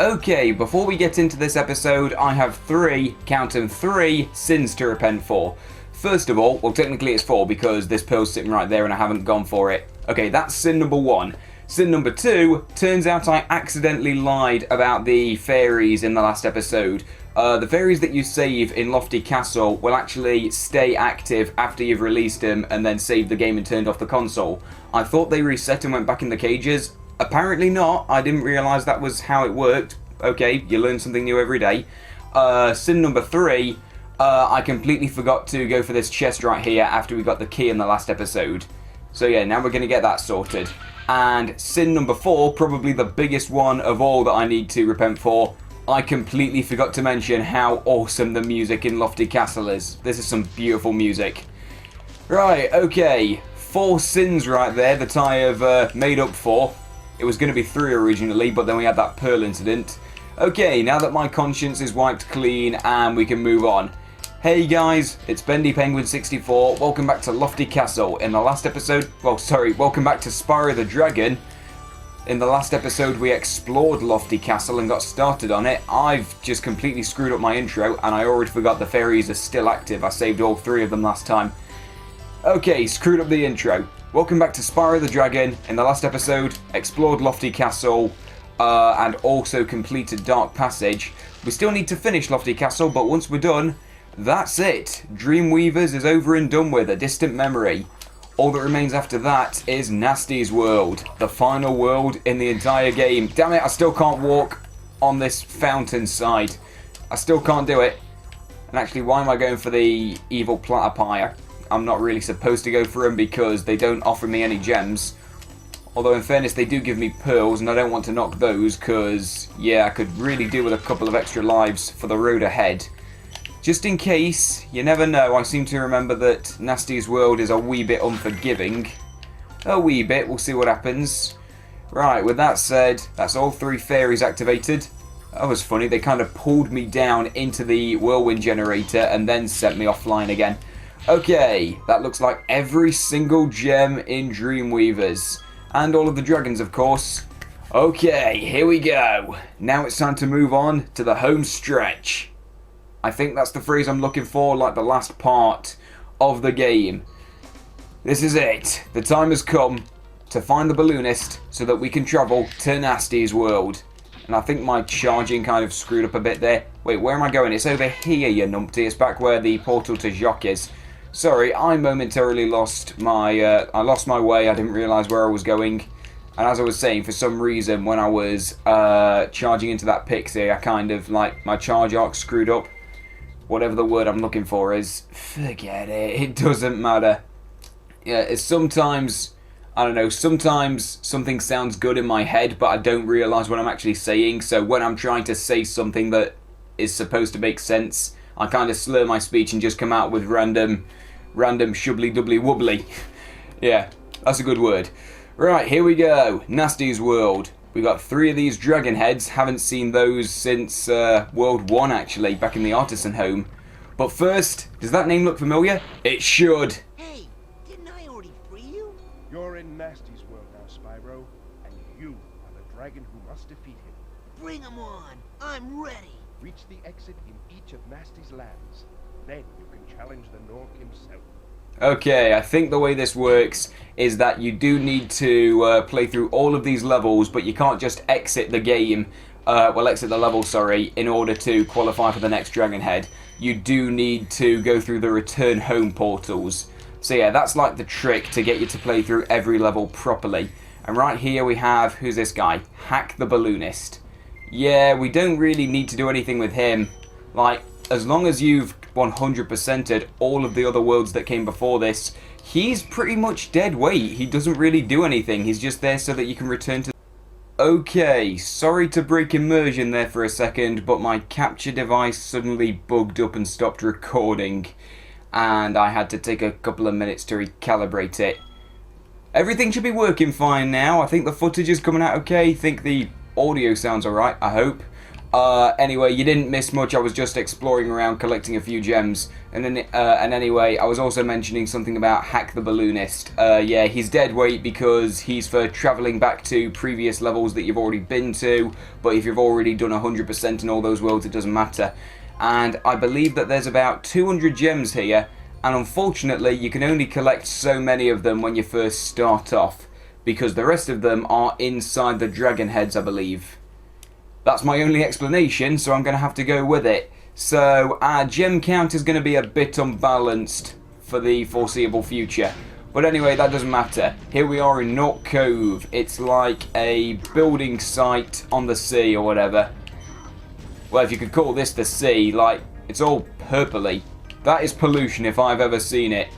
Okay, before we get into this episode, I have count them, three sins to repent for. First of all, well technically it's four because this pearl's sitting right there and I haven't gone for it. Okay, that's sin number one. Sin number two, turns out I accidentally lied about the fairies in the last episode. The fairies that you save in Lofty Castle will actually stay active after you've released them and then saved the game and turned off the console. I thought they reset and went back in the cages. Apparently not. I didn't realise that was how it worked. Okay, you learn something new every day. Sin number three, I completely forgot to go for this chest right here after we got the key in the last episode. So yeah, now we're going to get that sorted. And sin number four, probably the biggest one of all that I need to repent for, I completely forgot to mention how awesome the music in Lofty Castle is. This is some beautiful music. Right, okay. 4 sins right there that I have made up for. It was going to be 3 originally, but then we had that pearl incident. Okay, now that my conscience is wiped clean and we can move on. Hey guys, it's Bendy Penguin 64. Welcome back to Lofty Castle. In the last episode, welcome back to Spyro the Dragon. In the last episode we explored Lofty Castle and got started on it. I've just completely screwed up my intro and I already forgot the fairies are still active. I saved all 3 of them last time. Okay, screwed up the intro. Welcome back to Spyro the Dragon. In the last episode, explored Lofty Castle and also completed Dark Passage. We still need to finish Lofty Castle, but once we're done, that's it. Dreamweavers is over and done with, a distant memory. All that remains after that is Nasty's World, the final world in the entire game. Damn it, I still can't walk on this fountain side. I still can't do it. And actually, why am I going for the evil platypire? I'm not really supposed to go for them because they don't offer me any gems. Although in fairness they do give me pearls and I don't want to knock those because, yeah, I could really do with a couple of extra lives for the road ahead. Just in case, you never know, I seem to remember that Nasty's World is a wee bit unforgiving. A wee bit, we'll see what happens. Right, with that said, that's all 3 fairies activated. That was funny, they kind of pulled me down into the whirlwind generator and then sent me offline again. Okay, that looks like every single gem in Dreamweavers. And all of the dragons, of course. Okay, here we go. Now it's time to move on to the home stretch. I think that's the phrase I'm looking for, like the last part of the game. This is it. The time has come to find the balloonist so that we can travel to Nasty's World. And I think my charging kind of screwed up a bit there. Wait, where am I going? It's over here, you numpty. It's back where the portal to Jacques is. Sorry, I momentarily lost my way. I didn't realise where I was going. And as I was saying, for some reason, when I was charging into that pixie, I kind of, like, my charge arc screwed up. Whatever the word I'm looking for is, forget it. It doesn't matter. Yeah, it's sometimes, I don't know, sometimes something sounds good in my head, but I don't realise what I'm actually saying. So when I'm trying to say something that is supposed to make sense, I kind of slur my speech and just come out with random shubbly dubbly wobbly. Yeah, that's a good word. Right, here we go. Nasty's World. We got 3 of these dragon heads. Haven't seen those since World 1 actually, back in the artisan home. But first, does that name look familiar? It should. Hey, didn't I already free you? You're in Nasty's World now, Spyro, and you are the dragon who must defeat him. Bring him on. I'm ready. Reach the exit in each of Nasty's lands. Then you can challenge the Nork himself. Okay, I think the way this works is that you do need to play through all of these levels, but you can't just exit the game, exit the level, sorry, in order to qualify for the next Dragon Head. You do need to go through the return home portals. So yeah, that's like the trick to get you to play through every level properly. And right here we have, who's this guy? Hack the Balloonist. Yeah, we don't really need to do anything with him. Like, as long as you've 100%ed all of the other worlds that came before this, he's pretty much dead weight. He doesn't really do anything. He's just there so that you can return to... Okay, sorry to break immersion there for a second, but my capture device suddenly bugged up and stopped recording, and I had to take a couple of minutes to recalibrate it. Everything should be working fine now. I think the footage is coming out okay. I think the audio sounds alright, I hope. Anyway, you didn't miss much. I was just exploring around, collecting a few gems, and then, and anyway, I was also mentioning something about Hack the Balloonist. Yeah, he's dead weight because he's for traveling back to previous levels that you've already been to. But if you've already done 100% in all those worlds, it doesn't matter. And I believe that there's about 200 gems here, and unfortunately, you can only collect so many of them when you first start off, because the rest of them are inside the dragon heads, I believe. That's my only explanation, so I'm going to have to go with it. So our gem count is going to be a bit unbalanced for the foreseeable future. But anyway, that doesn't matter. Here we are in North Cove. It's like a building site on the sea or whatever. Well, if you could call this the sea, like, it's all purpley. That is pollution if I've ever seen it.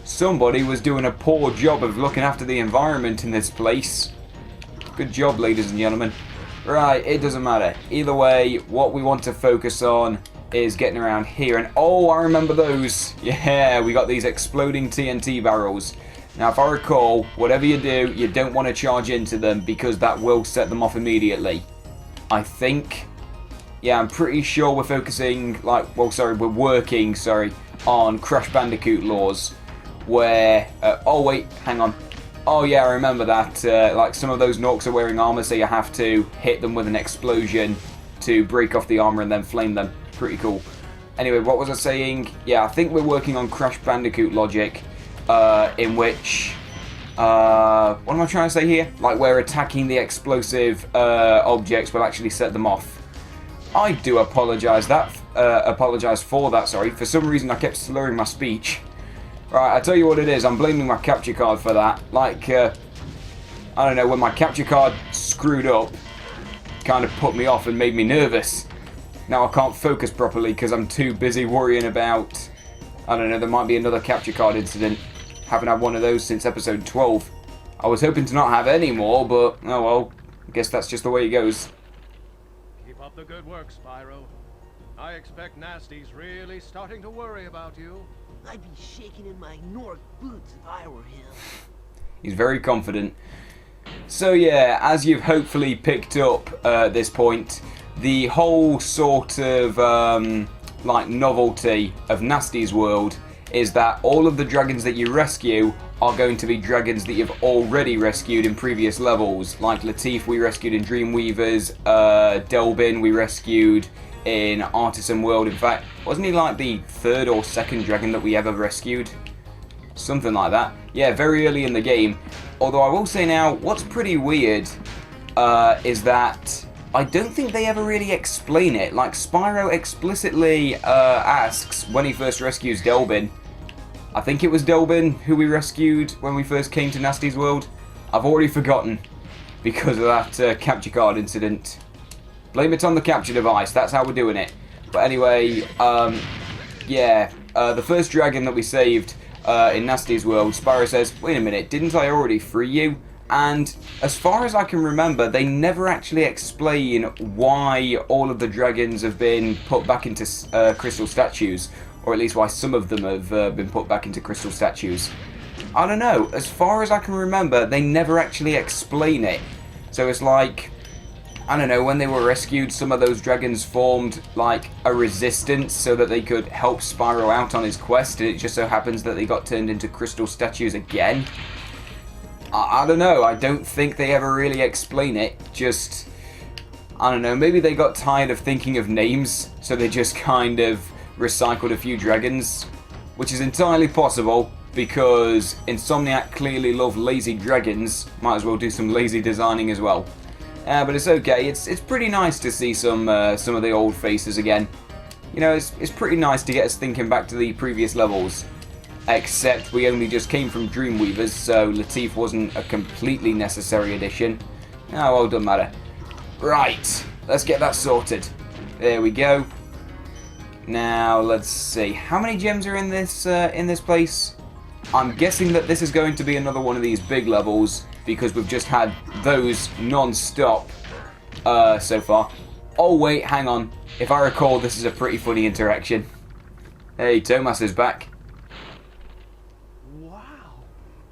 Somebody was doing a poor job of looking after the environment in this place. Good job, ladies and gentlemen. Right, it doesn't matter. Either way, what we want to focus on is getting around here. And oh, I remember those. Yeah, we got these exploding TNT barrels. Now, if I recall, whatever you do, you don't want to charge into them because that will set them off immediately. I think. Yeah, I'm pretty sure we're focusing, like, well, sorry, we're working, sorry, on Crash Bandicoot laws. Where, oh wait, hang on. Oh yeah, I remember that. Like some of those Norks are wearing armor, so you have to hit them with an explosion to break off the armor and then flame them. Pretty cool. Anyway, what was I saying? Yeah, I think we're working on Crash Bandicoot logic, in which, what am I trying to say here? Like we're attacking the explosive objects will actually set them off. I do apologise for that. Sorry, for some reason I kept slurring my speech. Right, I tell you what it is, I'm blaming my capture card for that. Like, I don't know, when my capture card screwed up, kind of put me off and made me nervous. Now I can't focus properly because I'm too busy worrying about, I don't know, there might be another capture card incident. Haven't had one of those since episode 12. I was hoping to not have any more, but, oh well, I guess that's just the way it goes. Keep up the good work, Spyro. I expect Nasty's really starting to worry about you. I'd be shaking in my Nork boots if I were him. He's very confident. So yeah, as you've hopefully picked up at this point, the whole sort of like novelty of Nasty's world is that all of the dragons that you rescue are going to be dragons that you've already rescued in previous levels. Like Latif we rescued in Dreamweavers, Delbin we rescued in Artisan World. In fact, wasn't he like the third or second dragon that we ever rescued? Something like that. Yeah, very early in the game. Although I will say now, what's pretty weird is that I don't think they ever really explain it. Like, Spyro explicitly asks when he first rescues Delbin. I think it was Delbin who we rescued when we first came to Nasty's World. I've already forgotten because of that capture card incident. Blame it on the capture device, that's how we're doing it. But anyway, yeah, the first dragon that we saved in Nasty's World, Spyro says, wait a minute, didn't I already free you? And as far as I can remember, they never actually explain why all of the dragons have been put back into crystal statues. Or at least why some of them have been put back into crystal statues. I don't know, as far as I can remember, they never actually explain it. So it's like, I don't know, when they were rescued, some of those dragons formed like a resistance so that they could help Spyro out on his quest, and it just so happens that they got turned into crystal statues again. I don't know, I don't think they ever really explain it, just, I don't know, maybe they got tired of thinking of names, so they just kind of recycled a few dragons, which is entirely possible, because Insomniac clearly love lazy dragons, might as well do some lazy designing as well. But it's okay, it's pretty nice to see some of the old faces again. You know, it's pretty nice to get us thinking back to the previous levels. Except we only just came from Dreamweavers, so Latif wasn't a completely necessary addition. Oh well, doesn't matter. Right, let's get that sorted. There we go. Now, let's see. How many gems are in this place? I'm guessing that this is going to be another one of these big levels, because we've just had those non-stop so far. Oh wait, hang on. If I recall, this is a pretty funny interaction. Hey, Thomas is back. Wow,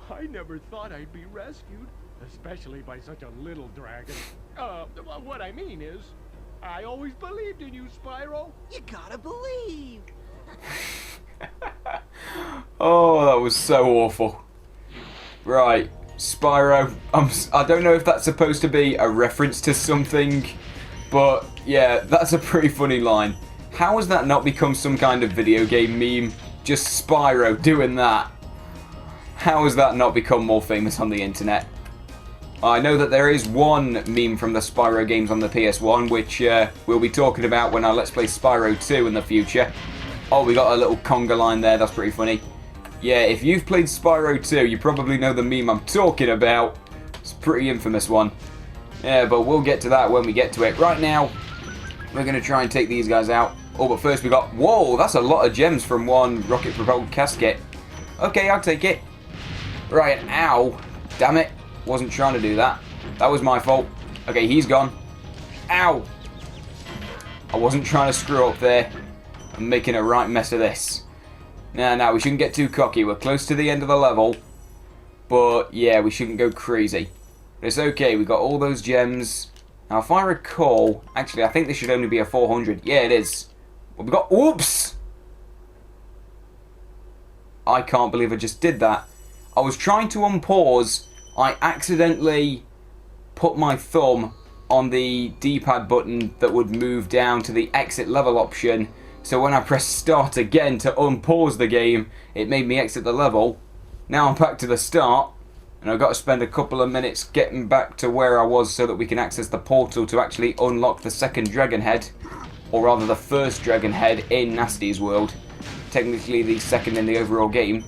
I never thought I'd be rescued, especially by such a little dragon. What I mean is, I always believed in you, Spyro. You gotta believe. Oh, that was so awful. Right, Spyro. I don't know if that's supposed to be a reference to something, but yeah, that's a pretty funny line. How has that not become some kind of video game meme? Just Spyro doing that. How has that not become more famous on the internet? I know that there is one meme from the Spyro games on the PS1, which we'll be talking about when I Let's Play Spyro 2 in the future. Oh, we got a little conga line there, that's pretty funny. Yeah, if you've played Spyro 2, you probably know the meme I'm talking about. It's a pretty infamous one. Yeah, but we'll get to that when we get to it. Right now, we're going to try and take these guys out. Oh, but first we got... Whoa, that's a lot of gems from one rocket-propelled casket. Okay, I'll take it. Right, ow. Damn it. Wasn't trying to do that. That was my fault. Okay, he's gone. Ow. I wasn't trying to screw up there. I'm making a right mess of this. Now, we shouldn't get too cocky. We're close to the end of the level. But, yeah, we shouldn't go crazy. But it's okay. We got all those gems. Now, if I recall... Actually, I think this should only be a 400. Yeah, it is. Well, we got... Oops! I can't believe I just did that. I was trying to unpause. I accidentally put my thumb on the D-pad button that would move down to the exit level option. So when I press start again to unpause the game, it made me exit the level. Now I'm back to the start, and I've got to spend a couple of minutes getting back to where I was so that we can access the portal to actually unlock the second dragon head. Or rather the first dragon head in Nasty's world. Technically the second in the overall game.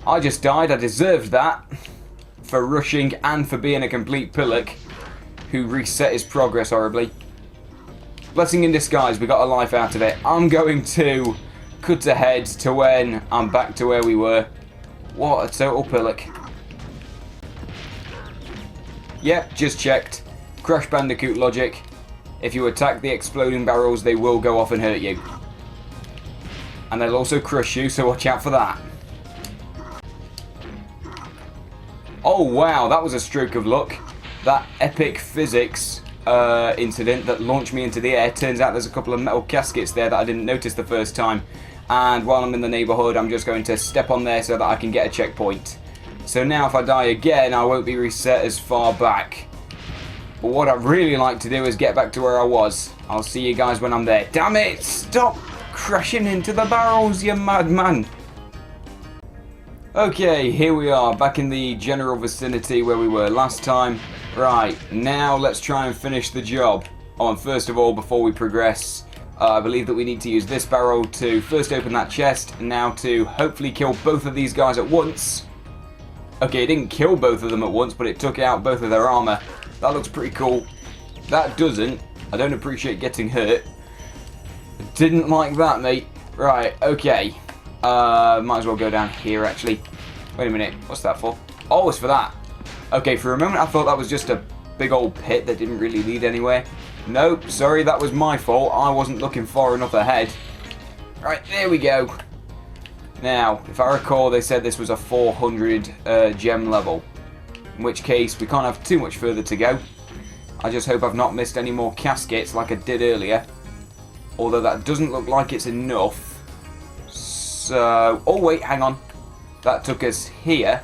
I just died, I deserved that. For rushing and for being a complete pillock who reset his progress horribly. Blessing in disguise, we got a life out of it. I'm going to cut ahead to when I'm back to where we were. What a total pillock. Yep, just checked. Crash Bandicoot logic. If you attack the exploding barrels, they will go off and hurt you. And they'll also crush you, so watch out for that. Oh wow, that was a stroke of luck. That epic physics incident that launched me into the air. Turns out there's a couple of metal caskets there that I didn't notice the first time. And while I'm in the neighbourhood, I'm just going to step on there so that I can get a checkpoint. So now if I die again, I won't be reset as far back. But what I'd really like to do is get back to where I was. I'll see you guys when I'm there. Damn it! Stop crashing into the barrels, you madman! Okay, here we are, back in the general vicinity where we were last time. Right, now let's try and finish the job. Oh, and first of all, before we progress, I believe that we need to use this barrel to first open that chest, and now to hopefully kill both of these guys at once. Okay, it didn't kill both of them at once, but it took out both of their armor. That looks pretty cool. That doesn't. I don't appreciate getting hurt. Didn't like that, mate. Right, okay. Might as well go down here, actually. Wait a minute, what's that for? Oh, it's for that. Okay, for a moment I thought that was just a big old pit that didn't really lead anywhere. Nope, sorry, that was my fault. I wasn't looking far enough ahead. Right, there we go. Now, if I recall, they said this was a 400 gem level. In which case, we can't have too much further to go. I just hope I've not missed any more caskets like I did earlier. Although that doesn't look like it's enough. So... oh, wait, hang on. That took us here.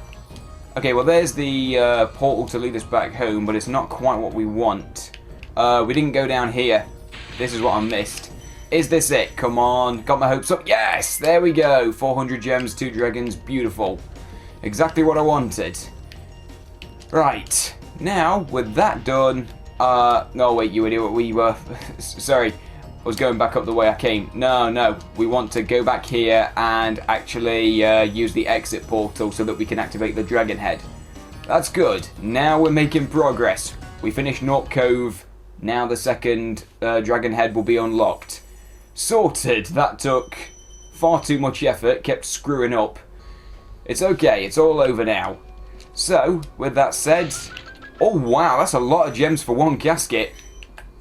Okay, well, there's the portal to lead us back home, but it's not quite what we want. We didn't go down here. This is what I missed. Is this it? Come on. Got my hopes up. Yes! There we go. 400 gems, 2 dragons. Beautiful. Exactly what I wanted. Right. Now, with that done... no, wait, you idiot. We were... sorry. I was going back up the way I came. No. We want to go back here and actually use the exit portal so that we can activate the dragon head. That's good. Now we're making progress. We finished North Cove. Now the second dragon head will be unlocked. Sorted. That took far too much effort. Kept screwing up. It's okay. It's all over now. So, with that said... oh, wow. That's a lot of gems for one casket.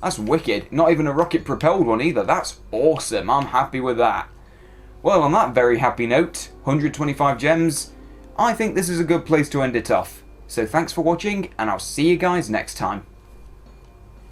That's wicked. Not even a rocket-propelled one either. That's awesome. I'm happy with that. Well, on that very happy note, 125 gems, I think this is a good place to end it off. So thanks for watching, and I'll see you guys next time.